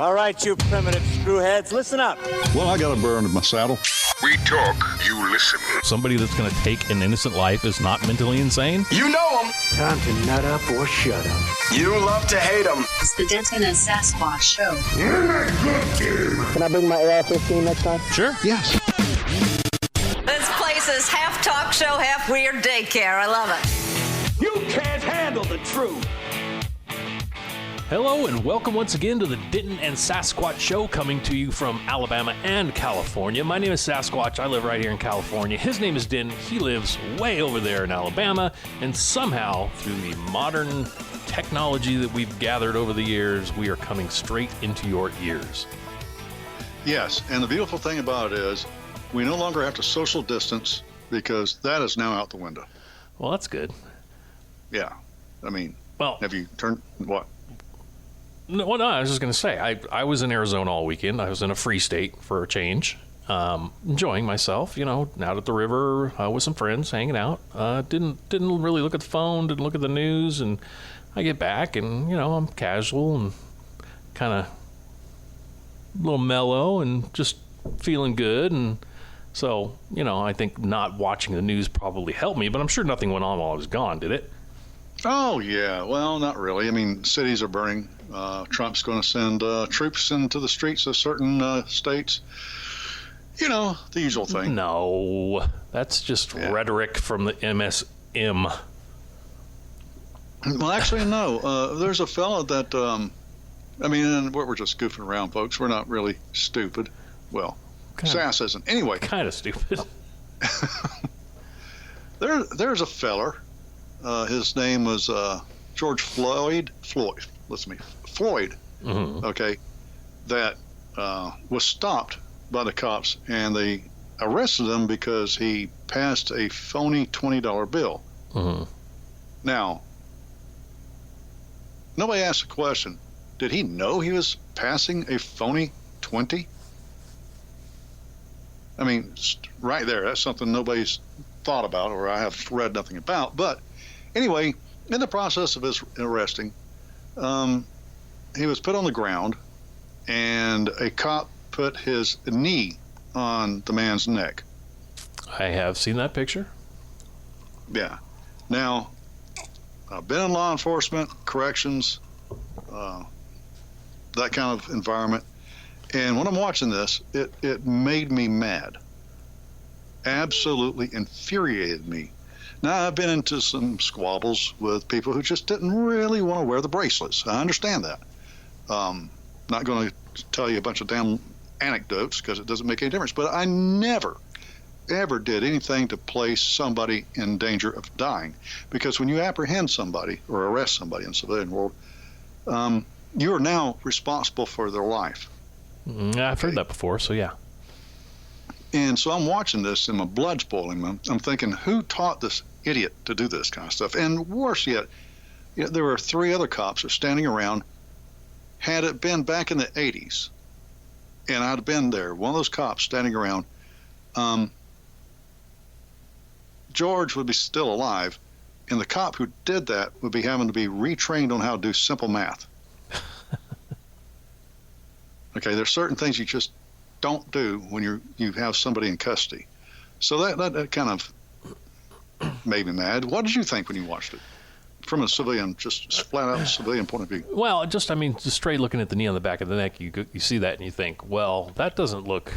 All right, you primitive screwheads, listen up. Well, I got a burr under my saddle. We talk, you listen. Somebody that's going to take an innocent life is not mentally insane? You know them. Time to nut up or shut up. You love to hate them. It's the Denton and Sasquatch Show. Can I bring my AR-15 next time? Sure. Yes. This place is half talk show, half weird daycare. I love it. You can't handle the truth. Hello and welcome once again to the Denton and Sasquatch Show, coming to you from Alabama and California. My name is Sasquatch. I live right here in California. His name is Denton. He lives way over there in Alabama. And somehow, through the modern technology that we've gathered over the years, we are coming straight into your ears. Yes, and the beautiful thing about it is we no longer have to social distance because that is now out the window. Well, that's good. Yeah. I mean, Well, have you turned what? No, I was just going to say, I was in Arizona all weekend. I was in a free state for a change, enjoying myself, out at the river with some friends, hanging out. Didn't really look at the phone, didn't look at the news, and I get back and, I'm casual and kind of a little mellow and just feeling good. And so, I think not watching the news probably helped me, but I'm sure nothing went on while I was gone, did it? Oh, yeah. Well, not really. I mean, cities are burning. Trump's going to send troops into the streets of certain states. The usual thing. No, that's just rhetoric from the MSM. Well, actually, no. There's a fellow that, and we're just goofing around, folks. We're not really stupid. Well, Sass isn't. Anyway. Kind of stupid. There's a feller. His name was George Floyd. Floyd. Mm-hmm. Okay, that was stopped by the cops, and they arrested him because he passed a phony $20 bill. Mm-hmm. Now, nobody asked the question: did he know he was passing a phony 20? I mean, right there, that's something nobody's thought about, or I have read nothing about. But anyway, in the process of his arresting, he was put on the ground, and a cop put his knee on the man's neck. I have seen that picture. Yeah. Now, I've been in law enforcement, corrections, that kind of environment, and when I'm watching this, it made me mad. Absolutely infuriated me. Now, I've been into some squabbles with people who just didn't really want to wear the bracelets. I understand that. Not going to tell you a bunch of damn anecdotes because it doesn't make any difference. But I never, ever did anything to place somebody in danger of dying. Because when you apprehend somebody or arrest somebody in the civilian world, you are now responsible for their life. Yeah, I've heard that before, so yeah. And so I'm watching this and my blood's boiling. I'm thinking, who taught this idiot to do this kind of stuff? And worse yet, there were 3 other cops that are standing around. Had it been back in the 80s, and I'd been there, one of those cops standing around, George would be still alive, and the cop who did that would be having to be retrained on how to do simple math. Okay, there's certain things you just don't do when you have somebody in custody. So that kind of made me mad. What did you think when you watched it? From a civilian, just flat out civilian point of view. Well, just straight looking at the knee on the back of the neck, you see that and you think, well, that doesn't look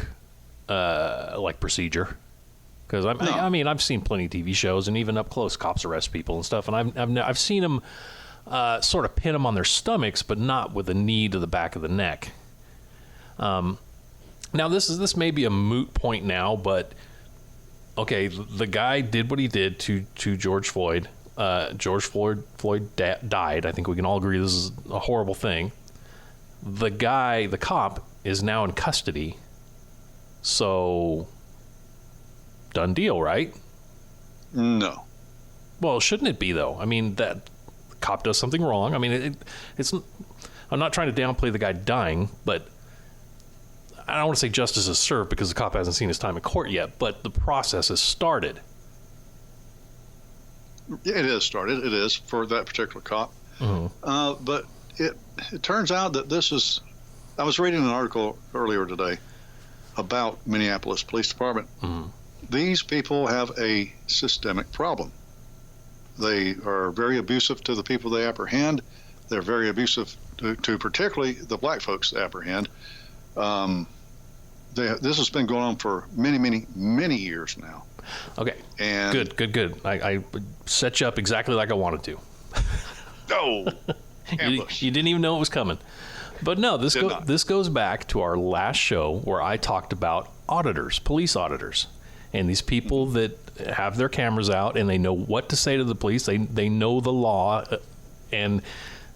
like procedure. Because I've seen plenty of TV shows, and even up close, cops arrest people and stuff, and I've seen them sort of pin them on their stomachs, but not with a knee to the back of the neck. Now this may be a moot point now, but okay, the guy did what he did to George Floyd. George Floyd died. I think we can all agree this is a horrible thing. The cop, is now in custody. So, done deal, right? No. Well, shouldn't it be, though? I mean, that cop does something wrong. I mean, it's. I'm not trying to downplay the guy dying, but I don't want to say justice is served because the cop hasn't seen his time in court yet, but the process has started. It is started. It is for that particular cop. Mm-hmm. But it turns out that this is I was reading an article earlier today about Minneapolis Police Department. Mhm. These people have a systemic problem. They are very abusive to the people they apprehend. They're very abusive to particularly the black folks they apprehend. This has been going on for many, many, many years now. Okay. And Good. I set you up exactly like I wanted to. oh, You didn't even know it was coming. But no, this goes back to our last show where I talked about auditors, police auditors, and these people that have their cameras out and they know what to say to the police. They know the law, and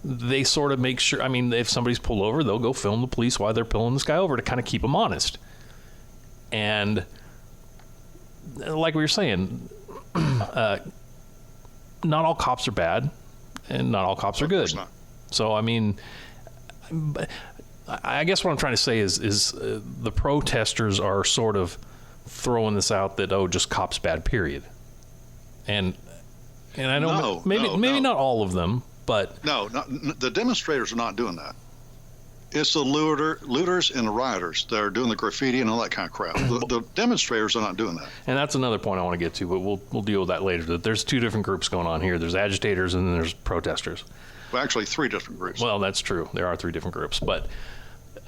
they sort of make sure. I mean, if somebody's pulled over, they'll go film the police while they're pulling this guy over to kind of keep them honest. And like we were saying, not all cops are bad, and not all cops are good. So, I mean, I guess what I'm trying to say is the protesters are sort of throwing this out that, just cops bad, period. And I know maybe not all of them, but no, the demonstrators are not doing that. It's the looters and the rioters that are doing the graffiti and all that kind of crap. The demonstrators are not doing that. And that's another point I want to get to, but we'll deal with that later. There's two different groups going on here. There's agitators and then there's protesters. Well, actually, 3 different groups. Well, that's true. There are 3 different groups, but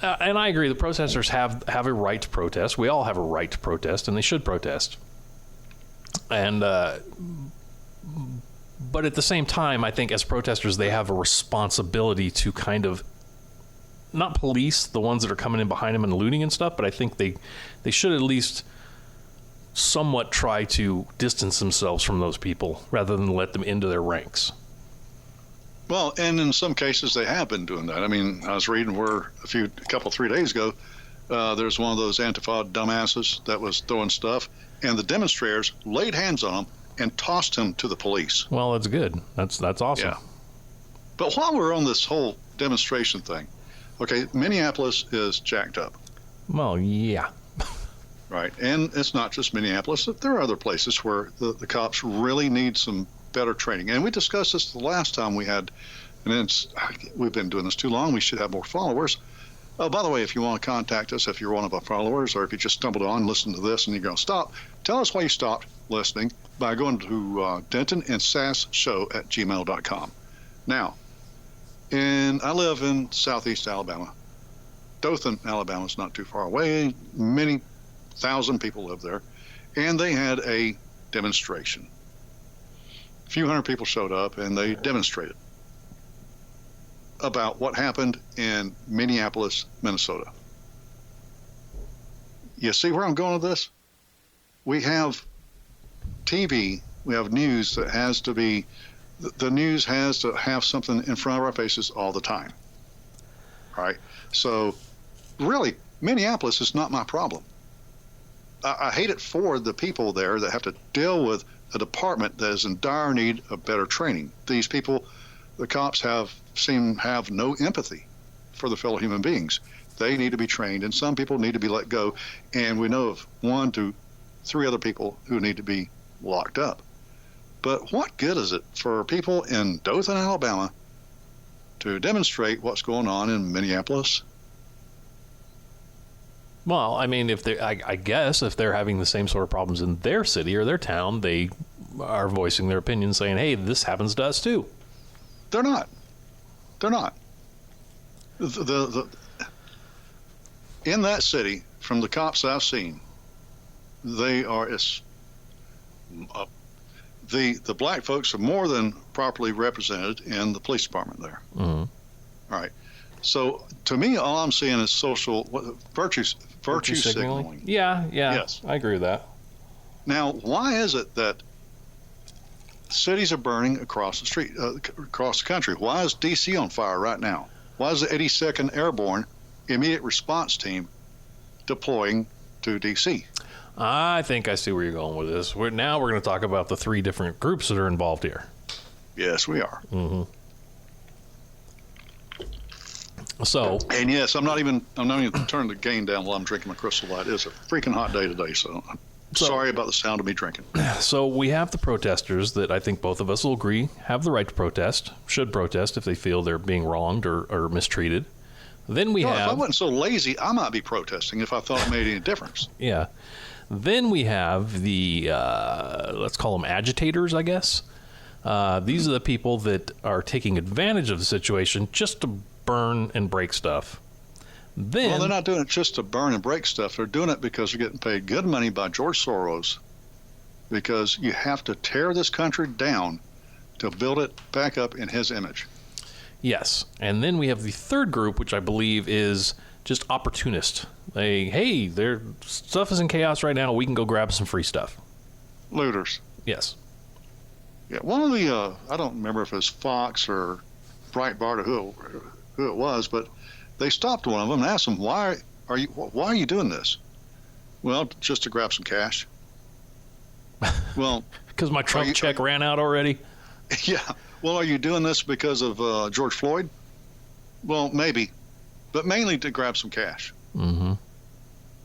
and I agree. The protesters have a right to protest. We all have a right to protest, and they should protest. And but at the same time, I think as protesters, they have a responsibility to kind of not police the ones that are coming in behind them and looting and stuff, but I think they should at least somewhat try to distance themselves from those people rather than let them into their ranks. Well, and in some cases they have been doing that. I mean, I was reading where 3 days ago, there's one of those Antifa dumbasses that was throwing stuff, and the demonstrators laid hands on him and tossed him to the police. Well, that's good. That's awesome. Yeah. But while we're on this whole demonstration thing, okay, Minneapolis is jacked up. Well, yeah. Right. And it's not just Minneapolis. There are other places where the cops really need some better training. And we discussed this the last time we had, and we've been doing this too long. We should have more followers. Oh, by the way, if you want to contact us, if you're one of our followers, or if you just stumbled on, listen to this, and you're going to stop, tell us why you stopped listening by going to Denton and Sass Show at gmail.com. Now, I live in southeast Alabama. Dothan, Alabama is not too far away. Many thousand people live there. And they had a demonstration. A few hundred people showed up and they demonstrated about what happened in Minneapolis, Minnesota. You see where I'm going with this? We have TV, we have news that has to be, the news has to have something in front of our faces all the time. All right? So, really, Minneapolis is not my problem. I hate it for the people there that have to deal with a department that is in dire need of better training. These people, the cops seem to have no empathy for the fellow human beings. They need to be trained, and some people need to be let go. And we know of 1 to 3 other people who need to be locked up. But what good is it for people in Dothan, Alabama, to demonstrate what's going on in Minneapolis? Well, I mean, I guess if they're having the same sort of problems in their city or their town, they are voicing their opinion, saying, "Hey, this happens to us too." They're not. In that city, from the cops I've seen, they are the black folks are more than properly represented in the police department there. Mm-hmm. All right. So to me, all I'm seeing is virtue signaling. Yeah. Yes. I agree with that. Now, why is it that cities are burning across the street, across the country? Why is D.C. on fire right now? Why is the 82nd Airborne Immediate Response Team deploying to D.C.? I think I see where you're going with this. Now we're going to talk about the 3 different groups that are involved here. Yes, we are. Mm-hmm. So, and yes, I'm not even turning the gain down while I'm drinking my Crystal Light. It's a freaking hot day today, so sorry about the sound of me drinking. So we have the protesters that I think both of us will agree have the right to protest, should protest if they feel they're being wronged or mistreated. Then we If I have, wasn't so lazy, I might be protesting if I thought it made any difference. yeah. Then we have the, let's call them agitators, I guess. These are the people that are taking advantage of the situation just to burn and break stuff. Then, Well, they're not doing it just to burn and break stuff. They're doing it because they're getting paid good money by George Soros, because you have to tear this country down to build it back up in his image. yes. And then we have the third group, which I believe is just opportunist. Hey, their stuff is in chaos right now. We can go grab some free stuff. Looters. Yes. Yeah, one of the, I don't remember if it was Fox or Breitbart or who it was, but they stopped one of them and asked them, why are you doing this? Well, just to grab some cash. Well, Because my Trump check ran out already. yeah. Well, are you doing this because of George Floyd? Well, maybe, but mainly to grab some cash. Mm-hmm.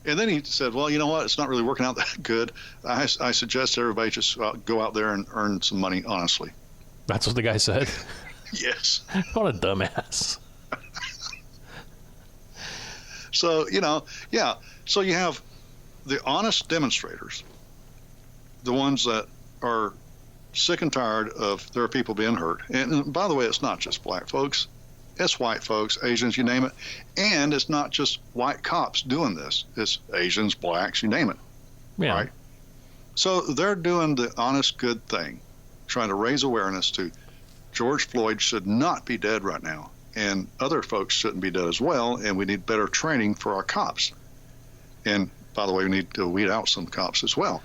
And then he said, well, you know what? It's not really working out that good. I suggest everybody just go out there and earn some money honestly. That's what the guy said. Yes. What a dumbass. So, yeah. So you have the honest demonstrators, the ones that are sick and tired of their people being hurt. And by the way, it's not just black folks. It's white folks, Asians, you name it. And it's not just white cops doing this. It's Asians, blacks, you name it. Yeah. Right? So they're doing the honest, good thing, trying to raise awareness to George Floyd should not be dead right now. And other folks shouldn't be dead as well. And we need better training for our cops. And by the way, we need to weed out some cops as well.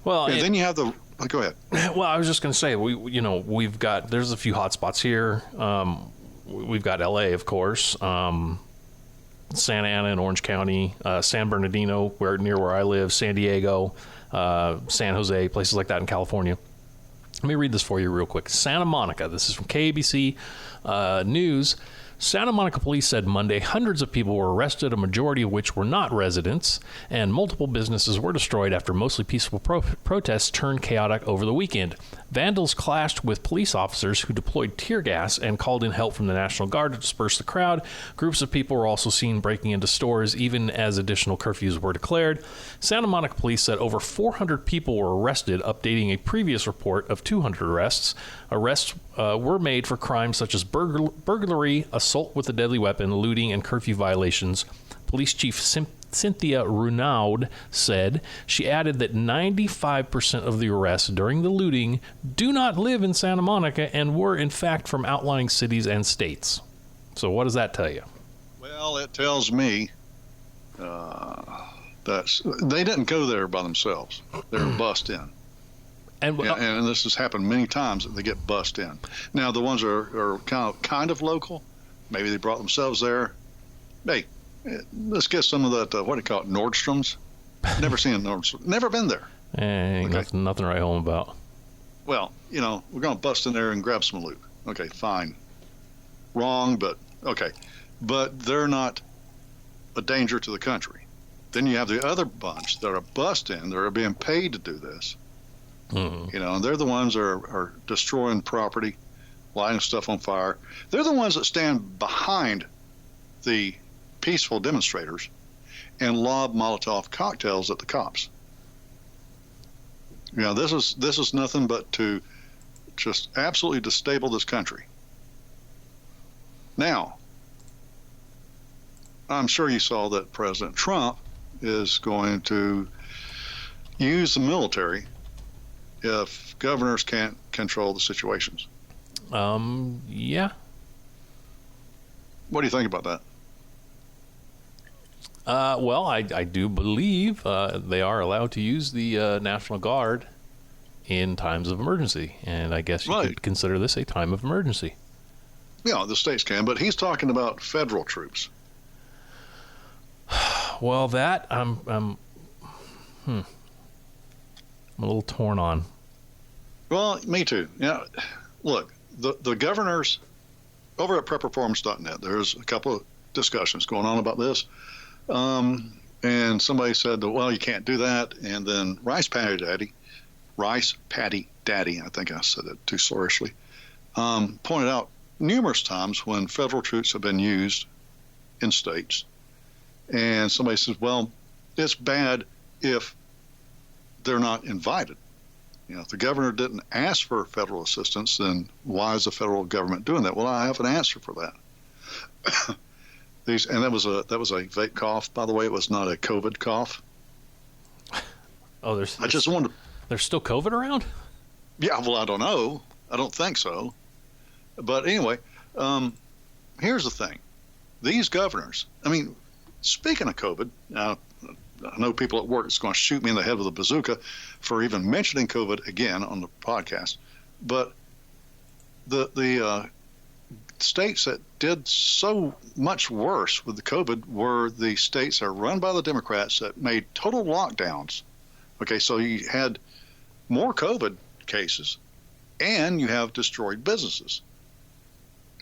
Well, And then you have go ahead. Well, I was just going to say, we've got, there's a few hot spots here. We've got LA, of course, Santa Ana in Orange County, San Bernardino, near where I live, San Diego, San Jose, places like that in California. Let me read this for you real quick. Santa Monica, this is from KABC News. Santa Monica police said Monday hundreds of people were arrested, a majority of which were not residents, and multiple businesses were destroyed after mostly peaceful protests turned chaotic over the weekend. Vandals clashed with police officers who deployed tear gas and called in help from the National Guard to disperse the crowd. Groups of people were also seen breaking into stores even as additional curfews were declared. Santa Monica police said over 400 people were arrested, updating a previous report of 200 arrests. Arrests were made for crimes such as burglary, assault with a deadly weapon, looting, and curfew violations. Police Chief Cynthia Runaud said. She added that 95% of the arrests during the looting do not live in Santa Monica and were, in fact, from outlying cities and states. So what does that tell you? Well, it tells me that they didn't go there by themselves. They were bussed in. And this has happened many times that they get bussed in. Now, the ones that are kind of local, maybe they brought themselves there. Hey, let's get some of that, what do you call it, Nordstrom's? Never seen a Nordstrom. Never been there. Ain't nothing to write home about. Well, we're going to bust in there and grab some loot. Okay, fine. Wrong, but okay. But they're not a danger to the country. Then you have the other bunch that are bussed in. They're being paid to do this. Mm-hmm. And they're the ones that are destroying property, lighting stuff on fire. They're the ones that stand behind the peaceful demonstrators and lob Molotov cocktails at the cops. This is nothing but to just absolutely destabilize this country. Now, I'm sure you saw that President Trump is going to use the military if governors can't control the situations. Yeah. What do you think about that? Well, I do believe they are allowed to use the National Guard in times of emergency, and I guess you could consider this a time of emergency. Yeah, the states can, but he's talking about federal troops. Well, that I'm a little torn on. Well, me too. Look, the governors over at prepperforms.net, there's a couple of discussions going on about this. And somebody said, well, you can't do that. And then Rice Patty Daddy, I think I said it too slurishly, pointed out numerous times when federal troops have been used in states. And somebody says, well, it's bad if they're not invited. If the governor didn't ask for federal assistance, then why is the federal government doing that? Well, I have an answer for that. And that was a vape cough, by the way. It was not a COVID cough. Oh, I just wanted. There's still COVID around? Yeah, well, I don't know. I don't think so. But anyway, here's the thing: these governors. I mean, speaking of COVID, I know people at work is going to shoot me in the head with a bazooka for even mentioning COVID again on the podcast. But the states that did so much worse with the COVID were the states that are run by the Democrats that made total lockdowns. Okay, so you had more COVID cases and you have destroyed businesses.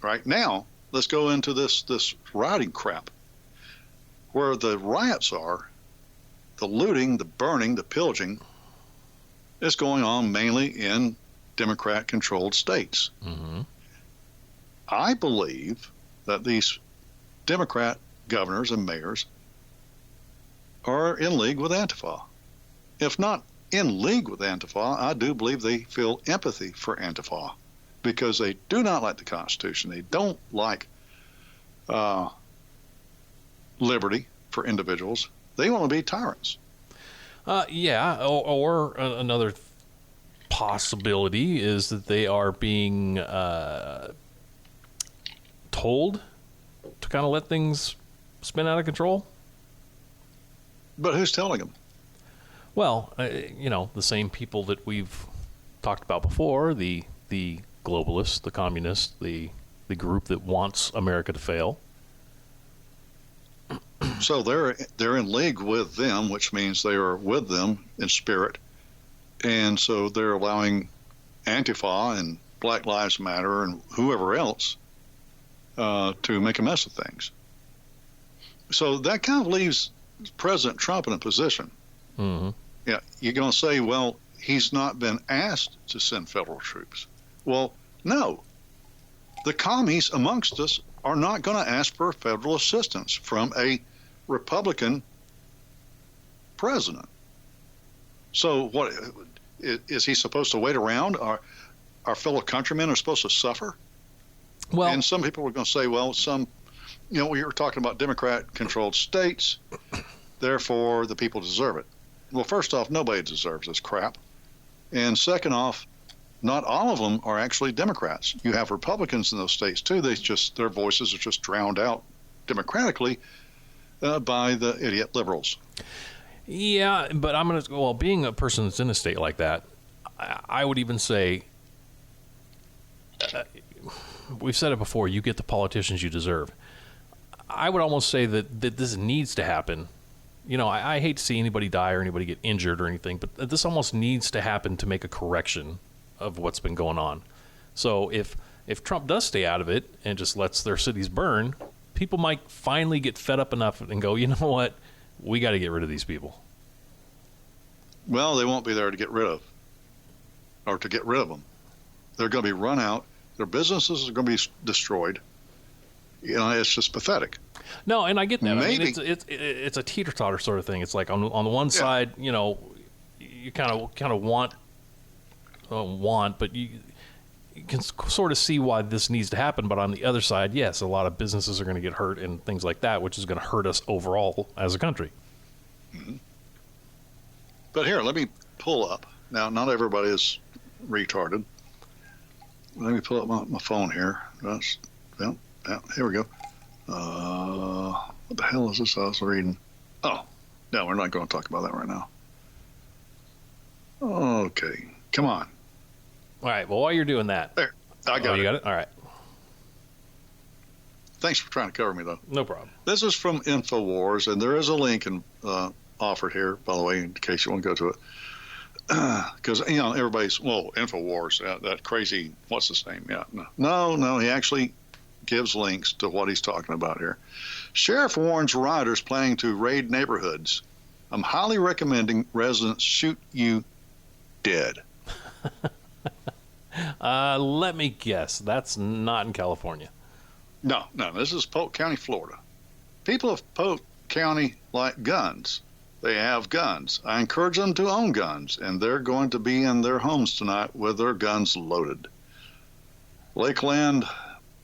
Right now, let's go into this rioting crap. Where the riots are, the looting, the burning, the pillaging is going on mainly in Democrat-controlled states. Mm-hmm. I believe that these Democrat governors and mayors are in league with Antifa. If not in league with Antifa, I do believe they feel empathy for Antifa because they do not like the Constitution. They don't like liberty for individuals. They want to be tyrants. Yeah, or another possibility is that they are being told to kind of let things spin out of control. But who's telling them? Well, the same people that we've talked about before, the globalists, the communists, the group that wants America to fail. So they're in league with them, which means they are with them in spirit. And so they're allowing Antifa and Black Lives Matter and whoever else to make a mess of things. So that kind of leaves President Trump in a position. Mm-hmm. Yeah, you're going to say, well, he's not been asked to send federal troops. Well, no. The commies amongst us are not going to ask for federal assistance from a Republican president. So what is he supposed to wait around? Our fellow countrymen are supposed to suffer? Well, and some people are going to say, well, we were talking about Democrat-controlled states, therefore the people deserve it. Well, first off, nobody deserves this crap. And second off, not all of them are actually Democrats. You have Republicans in those states too. Their voices are just drowned out democratically by the idiot liberals. Yeah, but being a person that's in a state like that, I would even say, we've said it before, you get the politicians you deserve. I would almost say that this needs to happen. I hate to see anybody die or anybody get injured or anything, but this almost needs to happen to make a correction of what's been going on. So if Trump does stay out of it and just lets their cities burn, people might finally get fed up enough and go, you know what, we got to get rid of these people. Well, they won't be there to get rid of them. They're going to be run out. Their businesses are going to be destroyed. It's just pathetic. No, and I get that. Maybe. I mean, it's a teeter-totter sort of thing. It's like on the one side, you kind of want, but you can sort of see why this needs to happen. But on the other side, yes, a lot of businesses are going to get hurt and things like that, which is going to hurt us overall as a country. Mm-hmm. But here, let me pull up. Now, not everybody is retarded. Let me pull up my phone here. Here we go. What the hell is this I was reading? Oh, no, we're not going to talk about that right now. Okay, come on. All right, well, while you're doing that. There, I got it. You got it? All right. Thanks for trying to cover me, though. No problem. This is from InfoWars, and there is a link offered here, by the way, in case you want to go to it. Because, everybody's, InfoWars, that crazy, what's his name? Yeah, no, he actually gives links to what he's talking about here. Sheriff warns rioters planning to raid neighborhoods. I'm highly recommending residents shoot you dead. Let me guess. That's not in California. No, this is Polk County, Florida. people of Polk County like guns. They have guns. I encourage them to own guns, and they're going to be in their homes tonight with their guns loaded. Lakeland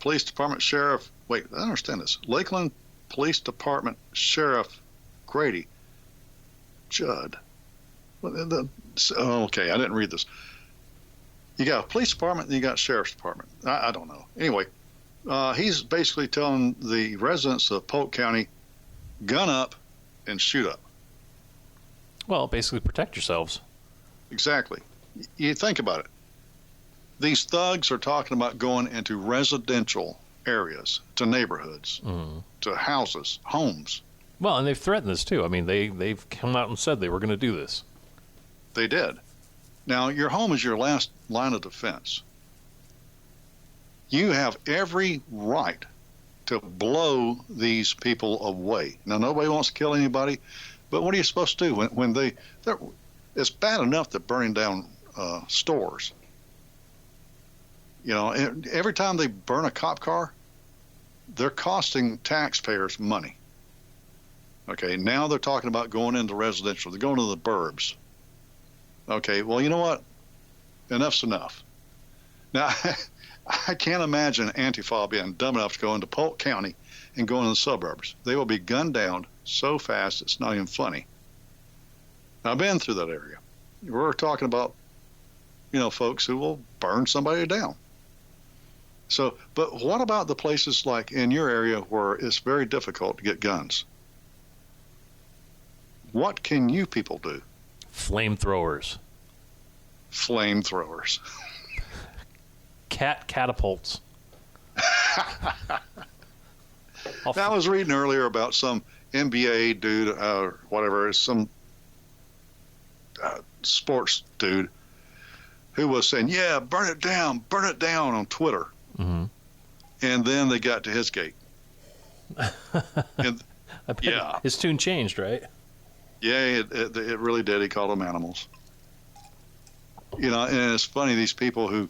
Police Department Sheriff, wait, I don't understand this. Lakeland Police Department Sheriff Grady Judd. Okay, I didn't read this. You got a police department and you got a sheriff's department. I don't know. Anyway, he's basically telling the residents of Polk County, gun up and shoot up. Well, basically protect yourselves. Exactly. You think about it. These thugs are talking about going into residential areas, to neighborhoods, to houses, homes. Well, and they've threatened this too. I mean, they've come out and said they were going to do this. They did. Now, your home is your last line of defense. You have every right to blow these people away. Now, nobody wants to kill anybody, but what are you supposed to do when it's bad enough they're burning down stores. You know, every time they burn a cop car, they're costing taxpayers money. Okay, now they're talking about going into residential. They're going to the burbs. Okay, well, you know what? Enough's enough. Now, I can't imagine Antifa being dumb enough to go into Polk County and go into the suburbs. They will be gunned down so fast it's not even funny. I've been through that area. We're talking about, folks who will burn somebody down. So, but what about the places like in your area where it's very difficult to get guns? What can you people do? Flamethrowers. Flamethrowers. Catapults. I was reading earlier about some NBA dude, or whatever, some sports dude, who was saying, yeah, burn it down on Twitter. Mm-hmm. And then they got to his gate. And, yeah. His tune changed, right? Yeah, it really did. He called them animals. And it's funny, these people who,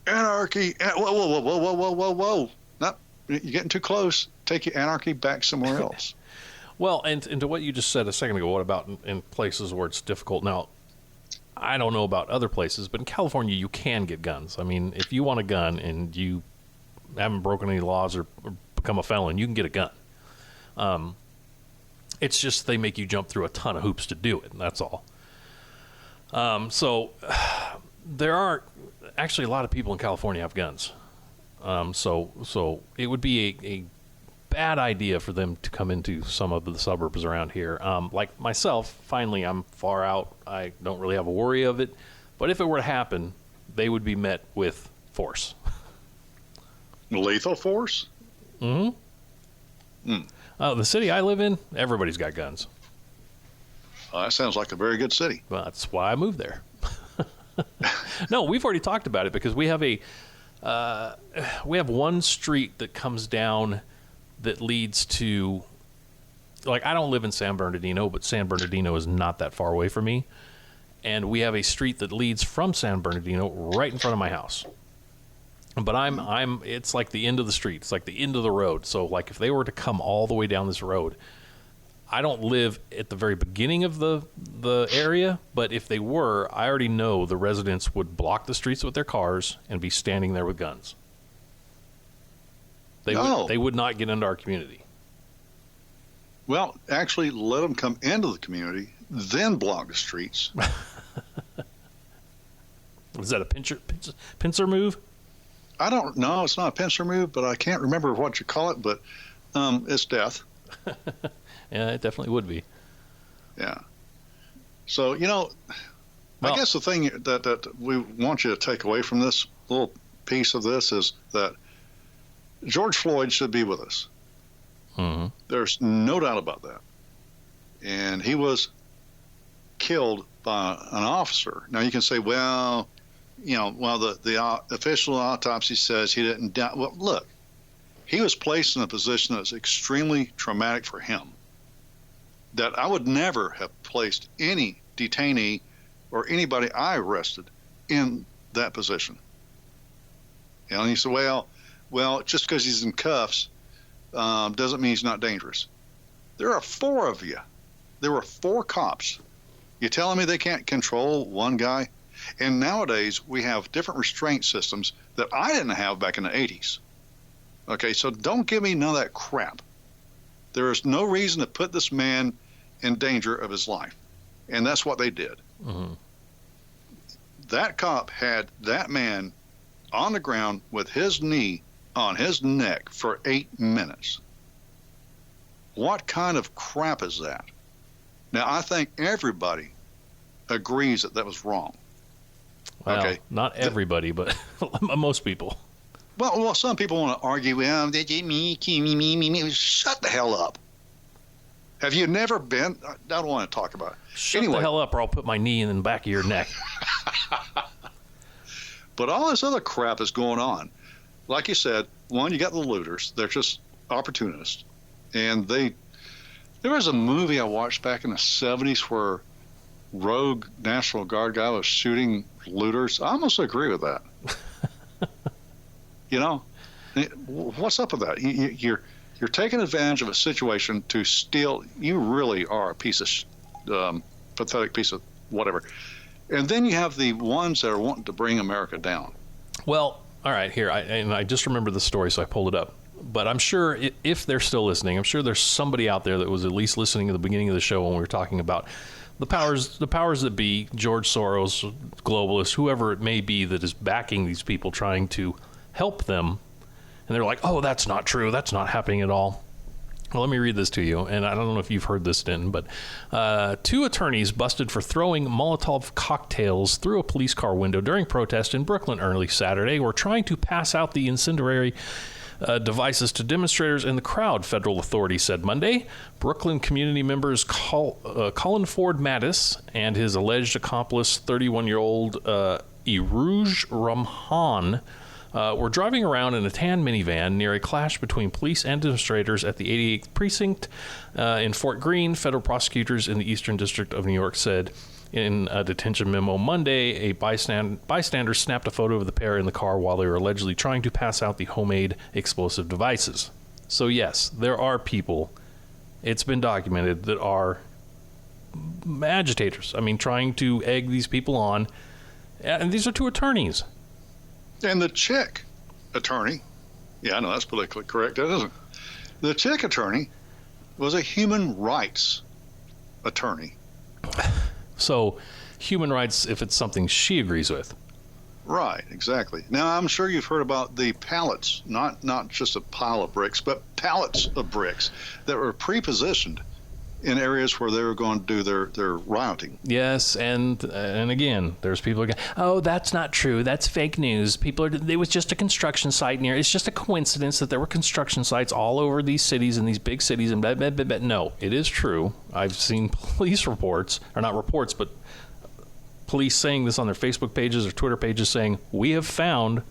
anarchy. Whoa. Not, you're getting too close. Take your anarchy back somewhere else. Well, and to what you just said a second ago, what about in places where it's difficult? Now, I don't know about other places, but in California, you can get guns. I mean, if you want a gun and you haven't broken any laws or become a felon, you can get a gun. It's just they make you jump through a ton of hoops to do it, and that's all. So there are actually a lot of people in California have guns. So it would be a bad idea for them to come into some of the suburbs around here. Like myself, finally, I'm far out. I don't really have a worry of it. But if it were to happen, they would be met with force. Lethal force? Mm-hmm. The city I live in, everybody's got guns. That sounds like a very good city. Well, that's why I moved there. No, we've already talked about it because we have one street that comes down that leads to, like, I don't live in San Bernardino, but San Bernardino is not that far away from me. And we have a street that leads from San Bernardino right in front of my house. But it's like the end of the street. It's like the end of the road. So, like, if they were to come all the way down this road, I don't live at the very beginning of the area, but if they were, I already know the residents would block the streets with their cars and be standing there with guns. They would not get into our community. Well, actually, let them come into the community, then block the streets. Is that a pincer move? I don't know. It's not a pincer move, but I can't remember what you call it, but it's death. Yeah, it definitely would be. Yeah. So, I guess the thing that we want you to take away from this little piece of this is that George Floyd should be with us. Mm-hmm. There's no doubt about that. And he was killed by an officer. Now, you can say, well, the official autopsy says he didn't die. Well, look, he was placed in a position that's extremely traumatic for him, that I would never have placed any detainee or anybody I arrested in that position. And you say, well, just because he's in cuffs, doesn't mean he's not dangerous. There are 4 of you. There were 4 cops. You telling me they can't control one guy? And nowadays, we have different restraint systems that I didn't have back in the 80s. Okay, so don't give me none of that crap. There is no reason to put this man in danger of his life. And that's what they did. Mm-hmm. That cop had that man on the ground with his knee on his neck for 8 minutes. What kind of crap is that? Now, I think everybody agrees that that was wrong. Well, okay. Not everybody, but most people. Well, some people want to argue, well, me. Shut the hell up. Have you never been? I don't want to talk about it. Shut the hell up, or I'll put my knee in the back of your neck. But all this other crap is going on. Like you said, one, you got the looters. They're just opportunists. And there was a movie I watched back in the 70s where rogue National Guard guy was shooting looters. I almost agree with that. You know, what's up with that? You're taking advantage of a situation to steal. You really are a piece of pathetic piece of whatever. And then you have the ones that are wanting to bring America down. Well, all right, here, I just remembered the story, so I pulled it up. But I'm sure if they're still listening, I'm sure there's somebody out there that was at least listening at the beginning of the show when we were talking about the powers that be, George Soros, globalists, whoever it may be that is backing these people trying to help them. And they're like, oh, that's not true. That's not happening at all. Well, let me read this to you. And I don't know if you've heard this, Den, but 2 attorneys busted for throwing Molotov cocktails through a police car window during protest in Brooklyn early Saturday were trying to pass out the incendiary devices to demonstrators in the crowd, federal authorities said Monday. Brooklyn community members Colin Ford Mattis and his alleged accomplice, 31-year-old Irouge Ramhan, were driving around in a tan minivan near a clash between police and demonstrators at the 88th Precinct in Fort Greene. Federal prosecutors in the Eastern District of New York said in a detention memo Monday, a bystander snapped a photo of the pair in the car while they were allegedly trying to pass out the homemade explosive devices. So yes, there are people, it's been documented, that are agitators. I mean, trying to egg these people on. And these are 2 attorneys. And the chick attorney, yeah, I know that's politically correct, isn't it? The chick attorney was a human rights attorney. So, human rights, if it's something she agrees with. Right, exactly. Now, I'm sure you've heard about the pallets, not just a pile of bricks, but pallets of bricks that were pre-positioned in areas where they were going to do their rioting. Yes, and again, there's people again, oh, that's not true. That's fake news. It was just a construction site near. It's just a coincidence that there were construction sites all over these cities and these big cities and blah, blah, blah, blah. No, it is true. I've seen police reports, or not reports, but police saying this on their Facebook pages or Twitter pages saying, we have found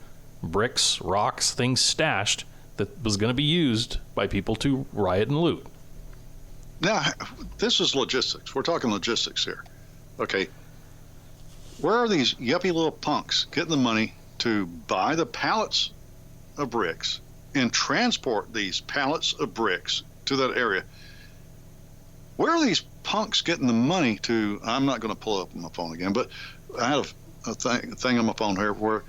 bricks, rocks, things stashed that was going to be used by people to riot and loot. Now, this is logistics. We're talking logistics here. Okay. Where are these yuppie little punks getting the money to buy the pallets of bricks and transport these pallets of bricks to that area? Where are these punks getting the money to? I'm not going to pull up my phone again, but I have a thing on my phone here where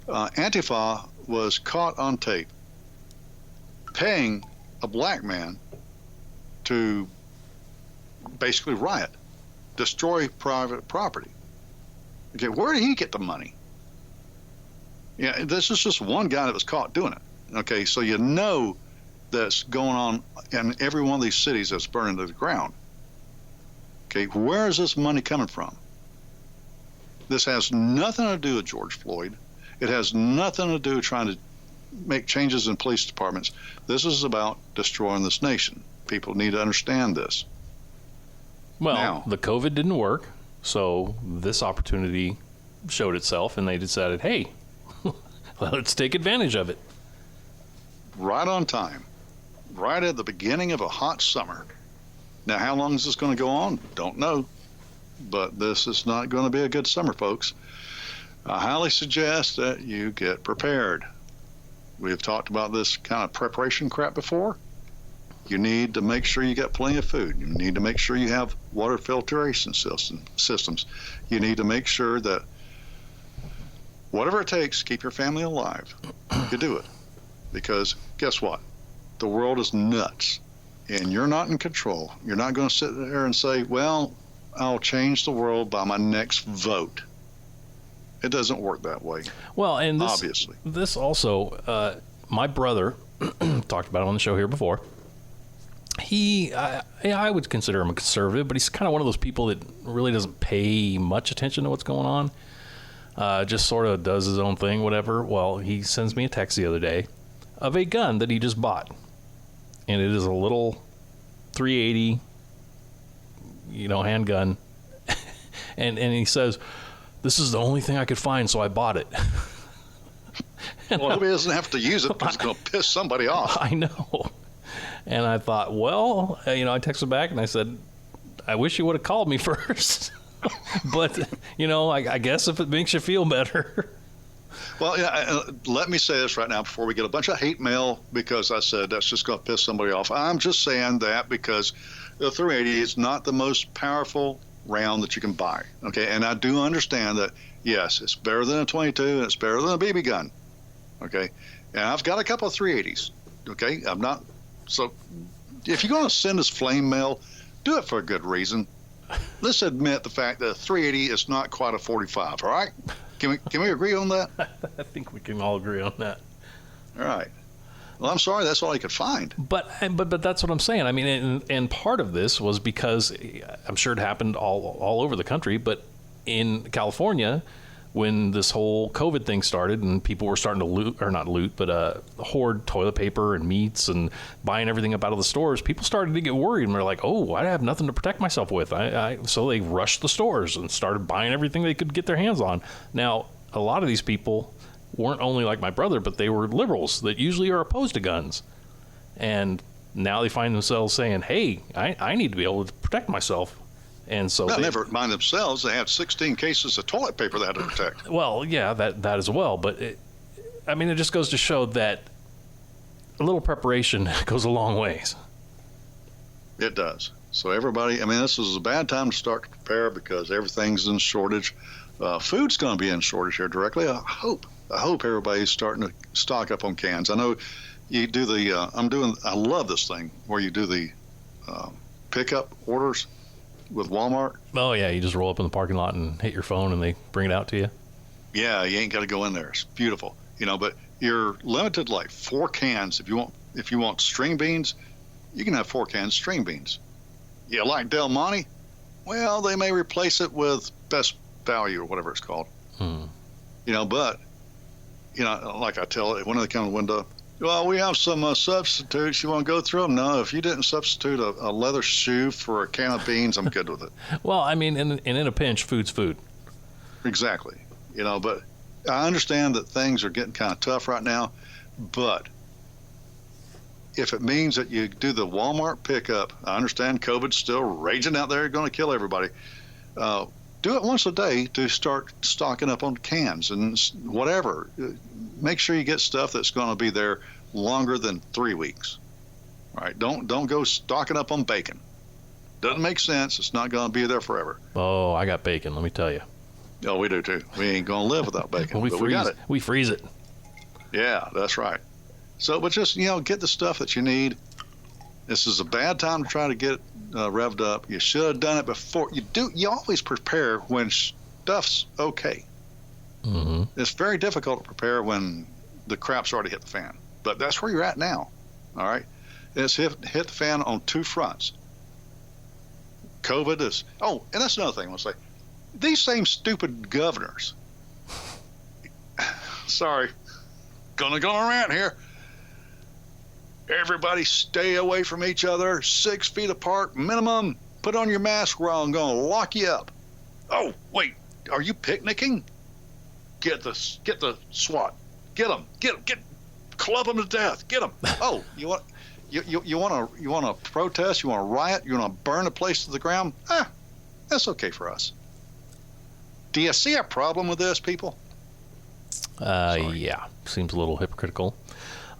Antifa was caught on tape paying a black man to basically riot, destroy private property. Okay, where did he get the money? Yeah, this is just one guy that was caught doing it. Okay, so you know that's going on in every one of these cities that's burning to the ground. Okay, where is this money coming from? This has nothing to do with George Floyd. It has nothing to do with trying to make changes in police departments. This is about destroying this nation. People need to understand this. Well, now, the COVID didn't work, so this opportunity showed itself, and they decided, hey, let's take advantage of it. Right on time. Right at the beginning of a hot summer. Now, how long is this going to go on? Don't know. But this is not going to be a good summer, folks. I highly suggest that you get prepared. We've talked about this kind of preparation crap before. You need to make sure you got plenty of food. You need to make sure you have water filtration systems. You need to make sure that whatever it takes to keep your family alive, you do it. Because guess what? The world is nuts, and you're not in control. You're not going to sit there and say, well, I'll change the world by my next vote. It doesn't work that way. Well, and this, obviously. This also, my brother talked about it on the show here before. I would consider him a conservative, but he's kind of one of those people that really doesn't pay much attention to what's going on. Just sort of does his own thing, whatever. Well, he sends me a text the other day of a gun that he just bought. And it is a little 380, handgun. and he says, this is the only thing I could find, so I bought it. Well, he doesn't have to use it because it's going to piss somebody off. I know. And I thought, well, I texted back and I said, I wish you would have called me first. But, I guess if it makes you feel better. Well, let me say this right now before we get a bunch of hate mail because I said that's just going to piss somebody off. I'm just saying that because the 380 is not the most powerful round that you can buy. Okay, and I do understand that, yes, it's better than a 22 and it's better than a BB gun. Okay, and I've got a couple of 380s. Okay, I'm not. So if you're going to send us flame mail, do it for a good reason. Let's admit the fact that a 380 is not quite a 45. All right, can we agree on that? I think we can all agree on that. All right. Well, I'm sorry, that's all I could find. But that's what I'm saying. I mean, and part of this was because I'm sure it happened all over the country, but in California, when this whole COVID thing started and people were starting to hoard toilet paper and meats and buying everything up out of the stores, people started to get worried and they're like, oh, I have nothing to protect myself with. So they rushed the stores and started buying everything they could get their hands on. Now, a lot of these people weren't only like my brother, but they were liberals that usually are opposed to guns. And now they find themselves saying, hey, I need to be able to protect myself. And so they never mind themselves. They had 16 cases of toilet paper they had to protect. Well, yeah, that as well. But it just goes to show that a little preparation goes a long ways. It does. So everybody, this is a bad time to start to prepare because everything's in shortage. Food's going to be in shortage here directly. I hope everybody's starting to stock up on cans. I know you do I love this thing where you do the pickup orders with Walmart. Oh, yeah, you just roll up in the parking lot and hit your phone and they bring it out to you. Yeah, you ain't got to go in there. It's beautiful. But you're limited to like 4 cans. If you want string beans, you can have 4 cans of string beans. You like Del Monte? Well, they may replace it with Best Value or whatever it's called. But like I tell it when they come to the window, well, we have some substitutes. You want to go through them? No, if you didn't substitute a leather shoe for a can of beans, I'm good with it. Well, in a pinch, food's food. Exactly. But I understand that things are getting kind of tough right now. But if it means that you do the Walmart pickup, I understand COVID's still raging out there, going to kill everybody. Do it once a day to start stocking up on cans and whatever. Make sure you get stuff that's going to be there longer than 3 weeks. All right, don't go stocking up on bacon. Doesn't make sense. It's not going to be there forever. Oh, I got bacon. Let me tell you. Oh, we do too. We ain't going to live without bacon. We got it. We freeze it. Yeah, that's right. So, but just get the stuff that you need. This is a bad time to try to get revved up. You should have done it before. You always prepare when stuff's okay. Mm-hmm. It's very difficult to prepare when the crap's already hit the fan. But that's where you're at now. All right? It's hit the fan on 2 fronts. COVID is... Oh, and that's another thing I want to say. These same stupid governors... Sorry. Gonna go on a rant here. Everybody stay away from each other, 6 feet apart minimum. Put on your mask or I'm going to lock you up. Oh, wait, are you picnicking? Get the SWAT. Get them. Club them to death. Get them. Oh, you want to protest? You want to riot? You want to burn a place to the ground? That's okay for us. Do you see a problem with this, people? Yeah, seems a little hypocritical.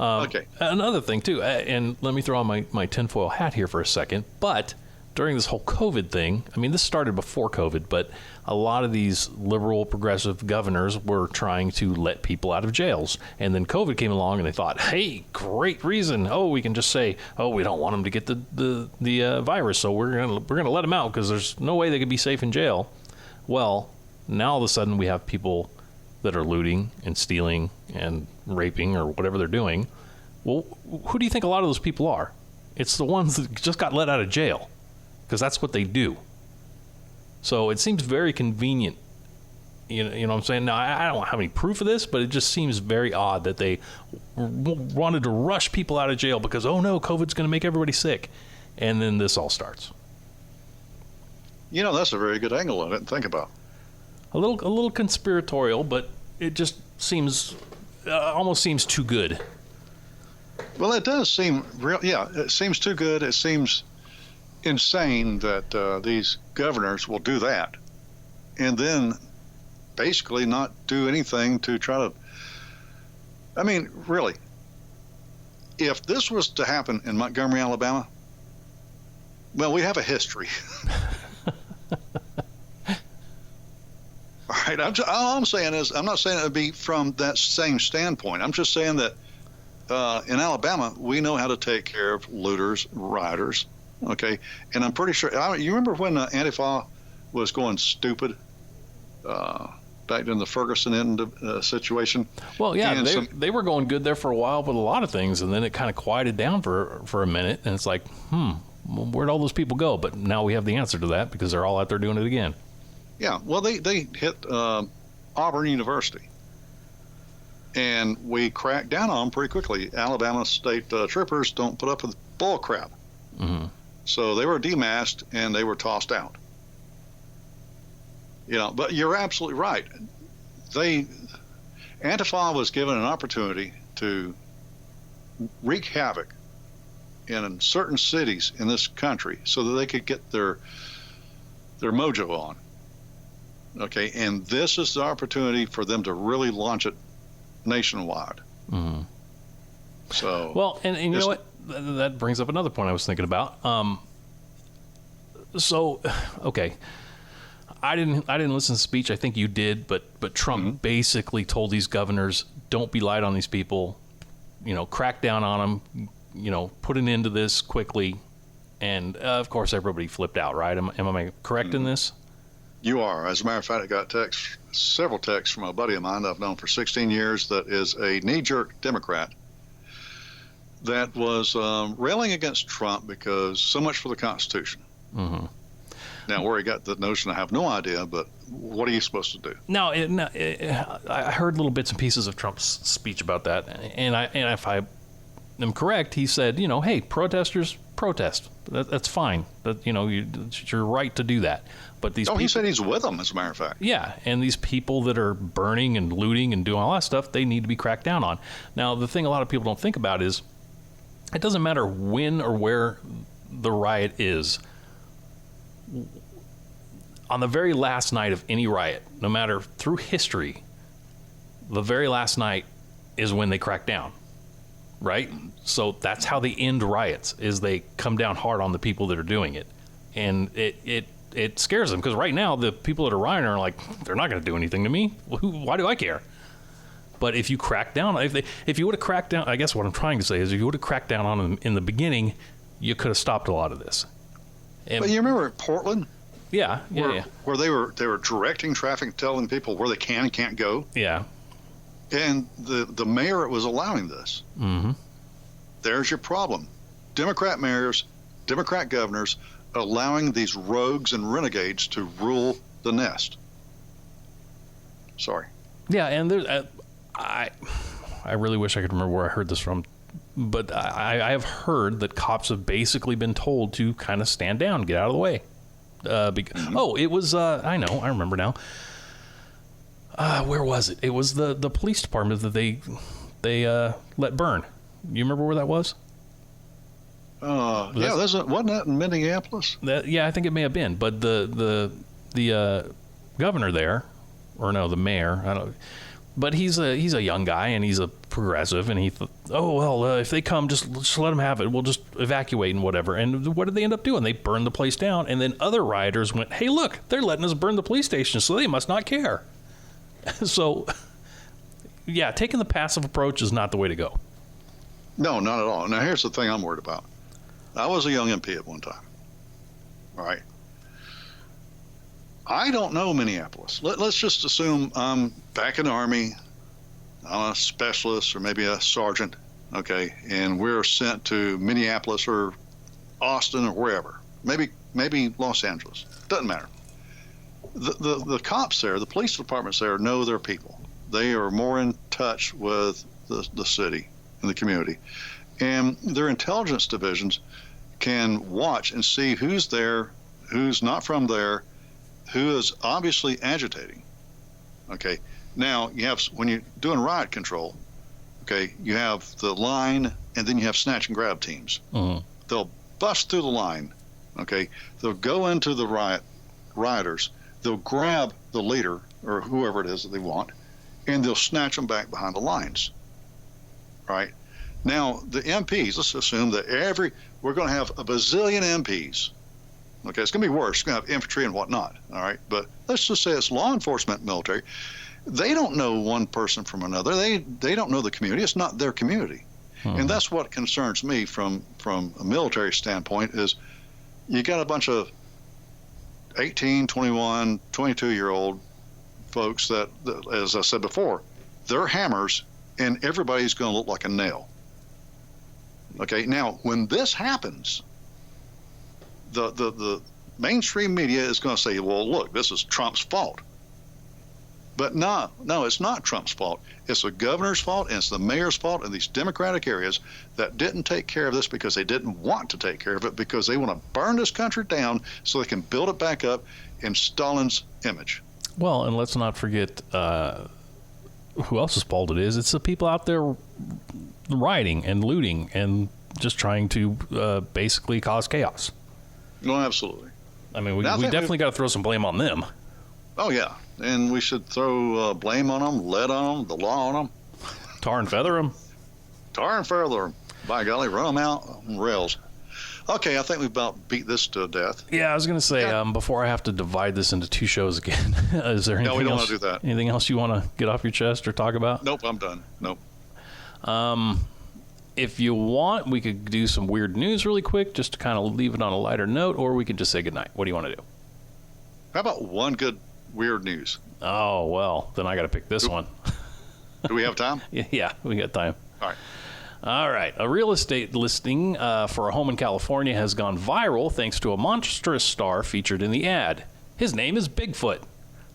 Okay. Another thing, too, and let me throw on my tinfoil hat here for a second, but during this whole COVID thing, I mean, this started before COVID, but a lot of these liberal, progressive governors were trying to let people out of jails. And then COVID came along and they thought, hey, great reason. Oh, we can just say, oh, we don't want them to get the virus, so we're gonna let them out because there's no way they could be safe in jail. Well, now all of a sudden we have people that are looting and stealing and raping or whatever they're doing. Well, who do you think a lot of those people are? It's the ones that just got let out of jail, because that's what they do. So it seems very convenient. You know what I'm saying? Now, I don't have any proof of this, but it just seems very odd that they wanted to rush people out of jail because, oh no, COVID's going to make everybody sick. And then this all starts. You know, that's a very good angle I didn't think about. A little conspiratorial, but it just seems, almost seems too good. Well, it does seem real. Yeah, it seems too good. It seems insane that these governors will do that and then basically not do anything to try to. I mean, really, if this was to happen in Montgomery, Alabama, well, we have a history. All right, all I'm saying is, I'm not saying it would be from that same standpoint. I'm just saying that in Alabama, we know how to take care of looters, rioters. Okay, and I'm pretty sure. You remember when Antifa was going stupid back in the Ferguson situation? Well, yeah, they were going good there for a while with a lot of things, and then it kind of quieted down for a minute, and it's like, where'd all those people go? But now we have the answer to that because they're all out there doing it again. Yeah, well, they hit Auburn University, and we cracked down on them pretty quickly. Alabama state troopers don't put up with bull crap. Mm-hmm. So they were demasked and they were tossed out. You know, but you're absolutely right. Antifa was given an opportunity to wreak havoc in certain cities in this country so that they could get their mojo on. Okay, and this is the opportunity for them to really launch it nationwide. Mm-hmm. So well, and you know what? That brings up another point I was thinking about. So, okay, I didn't listen to the speech. I think you did, but Trump basically told these governors, don't be light on these people. You know, crack down on them. You know, put an end to this quickly. And of course, everybody flipped out. Right? Am I correct in this? You are. As a matter of fact, I got several texts from a buddy of mine that I've known for 16 years that is a knee-jerk Democrat that was railing against Trump because so much for the Constitution. Mm-hmm. Now, where he got the notion, I have no idea, but what are you supposed to do? No, I heard little bits and pieces of Trump's speech about that, and if I am correct, he said, you know, hey, protesters, protest. That's fine. That, you know, it's your right to do that. But these he said he's with them, as a matter of fact. Yeah, and these people that are burning and looting and doing all that stuff, they need to be cracked down on. Now, the thing a lot of people don't think about is it doesn't matter when or where the riot is. On the very last night of any riot, no matter through history, the very last night is when they crack down, right? So that's how they end riots, is they come down hard on the people that are doing it. And it scares them, because right now the people that are rioting are like, they're not going to do anything to me. Why do I care? But if you crack down, if you would have cracked down, I guess what I'm trying to say is if you would have cracked down on them in the beginning, you could have stopped a lot of this. But you remember Portland? Yeah. Where they were directing traffic, telling people where they can and can't go. Yeah. And the mayor was allowing this. Mm-hmm. There's your problem. Democrat mayors, Democrat governors allowing these rogues and renegades to rule the nest. Sorry. Yeah, and there's I really wish I could remember where I heard this from, but I have heard that cops have basically been told to kind of stand down, get out of the way. It was I remember now. Where was it? It was the police department that they let burn. You remember where that was? Wasn't that in Minneapolis? I think it may have been. But the governor there, or no, the mayor, I don't. But he's a young guy and he's a progressive, and oh, well, if they come, just let them have it. We'll just evacuate and whatever. And what did they end up doing? They burned the place down. And then other rioters went, hey, look, they're letting us burn the police station, so they must not care. So, yeah, taking the passive approach is not the way to go. No, not at all. Now, here's the thing I'm worried about. I was a young MP at one time. All right. I don't know Minneapolis. Let's just assume I'm back in the Army. I'm a specialist or maybe a sergeant, okay, and we're sent to Minneapolis or Austin or wherever, maybe Los Angeles. Doesn't matter. The cops there, the police departments there know their people. They are more in touch with the city and the community, and their intelligence divisions can watch and see who's there, who's not from there, who is obviously agitating. Okay. Now, you have, when you're doing riot control, okay, you have the line and then you have snatch and grab teams. Mm-hmm. They'll bust through the line, okay? They'll go into the rioters. They'll grab the leader or whoever it is that they want, and they'll snatch them back behind the lines, right? Now, the MPs, let's assume that we're going to have a bazillion MPs. Okay, it's going to be worse. It's going to have infantry and whatnot, all right? But let's just say it's law enforcement, military. They don't know one person from another. They don't know the community. It's not their community. And that's what concerns me from a military standpoint is you got a bunch of 18, 21, 22-year-old folks that, as I said before, they're hammers and everybody's going to look like a nail. Okay, now when this happens, the mainstream media is going to say, well, look, this is Trump's fault. But no, it's not Trump's fault. It's the governor's fault, and it's the mayor's fault in these Democratic areas that didn't take care of this because they didn't want to take care of it, because they want to burn this country down so they can build it back up in Stalin's image. Well, and let's not forget who else's fault it is. It's the people out there rioting and looting and just trying to basically cause chaos. No, absolutely. I mean, we definitely got to throw some blame on them. Oh, yeah. And we should throw blame on them, lead on them, the law on them. Tar and feather them. Tar and feather them. By golly, run them out on rails. Okay, I think we've about beat this to death. Yeah, I was going to say, before I have to divide this into two shows again, is there anything No, we don't else, want to do that. Anything else you want to get off your chest or talk about? Nope, I'm done. Nope. If you want, we could do some weird news really quick, just to kind of leave it on a lighter note, or we could just say goodnight. What do you want to do? How about one good weird news? Oh, well, then I got to pick this one. Do we have time? Yeah, we got time. All right. A real estate listing for a home in California has gone viral thanks to a monstrous star featured in the ad. His name is Bigfoot.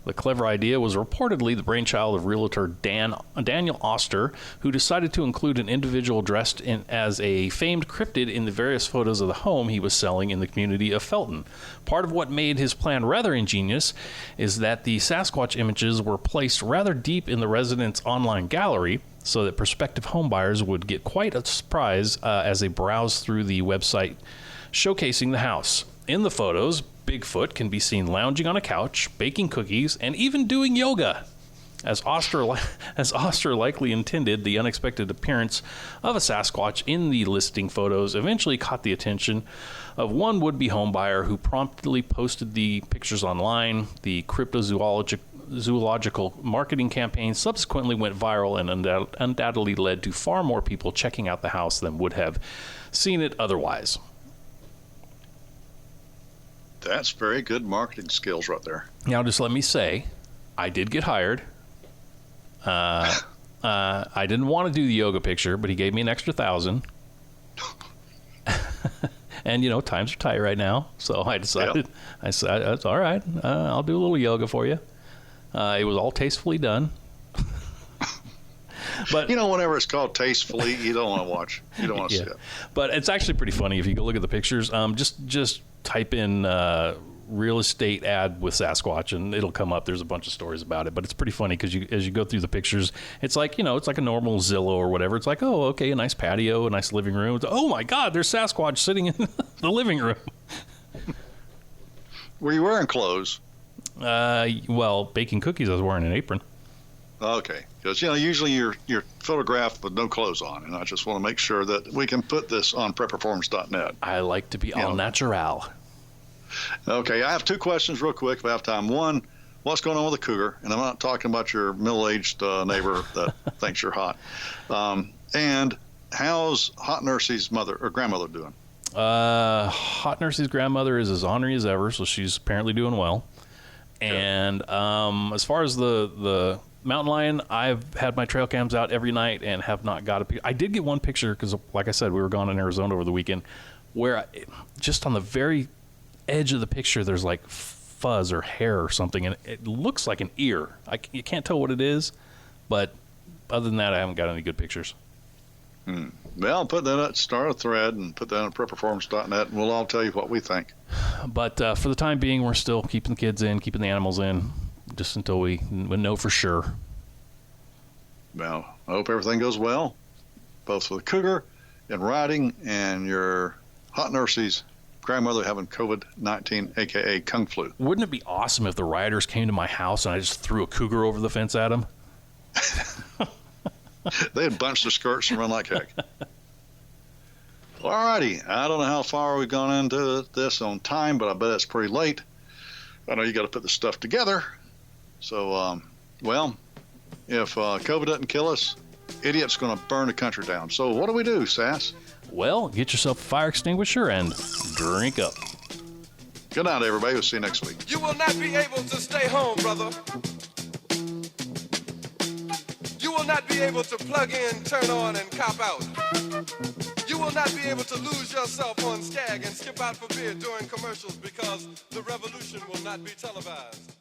The clever idea was reportedly the brainchild of realtor Daniel Oster, who decided to include an individual dressed as a famed cryptid in the various photos of the home he was selling in the community of Felton. Part of what made his plan rather ingenious is that the Sasquatch images were placed rather deep in the resident's online gallery, so that prospective homebuyers would get quite a surprise as they browse through the website showcasing the house. In the photos, Bigfoot can be seen lounging on a couch, baking cookies, and even doing yoga. As Oster likely intended, the unexpected appearance of a Sasquatch in the listing photos eventually caught the attention of one would-be homebuyer who promptly posted the pictures online. The cryptozoological marketing campaign subsequently went viral and undoubtedly led to far more people checking out the house than would have seen it otherwise. That's very good marketing skills right there. Now, just let me say, I did get hired. I didn't want to do the yoga picture, but he gave me an extra $1,000. And, times are tight right now. So I decided, I said, that's all right. I'll do a little yoga for you. It was all tastefully done. But whenever it's called tastefully, you don't want to watch. You don't want to see it. But it's actually pretty funny if you go look at the pictures. Just type in real estate ad with Sasquatch and it'll come up. There's a bunch of stories about it, but it's pretty funny because as you go through the pictures, it's like it's like a normal Zillow or whatever. It's like, oh, okay, a nice patio, a nice living room. It's, oh my God, there's Sasquatch sitting in the living room. Were you wearing clothes? Well, baking cookies, I was wearing an apron. Okay, because usually you're photographed with no clothes on, and I just want to make sure that we can put this on prepperforms.net. I like to be all natural. Okay, I have two questions real quick if I have time. One, what's going on with the cougar? And I'm not talking about your middle-aged neighbor that thinks you're hot. And how's Hot Nursey's mother or grandmother doing? Hot Nursey's grandmother is as ornery as ever, so she's apparently doing well. And as far as the mountain lion, I've had my trail cams out every night and have not got a picture. I did get one picture because, like I said, we were gone in Arizona over the weekend, where just on the very edge of the picture, there's like fuzz or hair or something, and it looks like an ear. You can't tell what it is, but other than that, I haven't got any good pictures. Well, put that up, start a thread, and put that on prepperforms.net, and we'll all tell you what we think. But for the time being, we're still keeping the kids in, keeping the animals in, just until we know for sure. Well, I hope everything goes well, both for the cougar and riding and your Hot Nursey's grandmother having COVID-19, a.k.a. Kung Flu. Wouldn't it be awesome if the riders came to my house and I just threw a cougar over the fence at them? They'd bunch their skirts and run like heck. All righty. I don't know how far we've gone into this on time, but I bet it's pretty late. I know you got to put this stuff together. So, well, if COVID doesn't kill us, idiot's going to burn the country down. So what do we do, Sass? Well, get yourself a fire extinguisher and drink up. Good night, everybody. We'll see you next week. You will not be able to stay home, brother. You will not be able to plug in, turn on, and cop out. You will not be able to lose yourself on Skag and skip out for beer during commercials because the revolution will not be televised.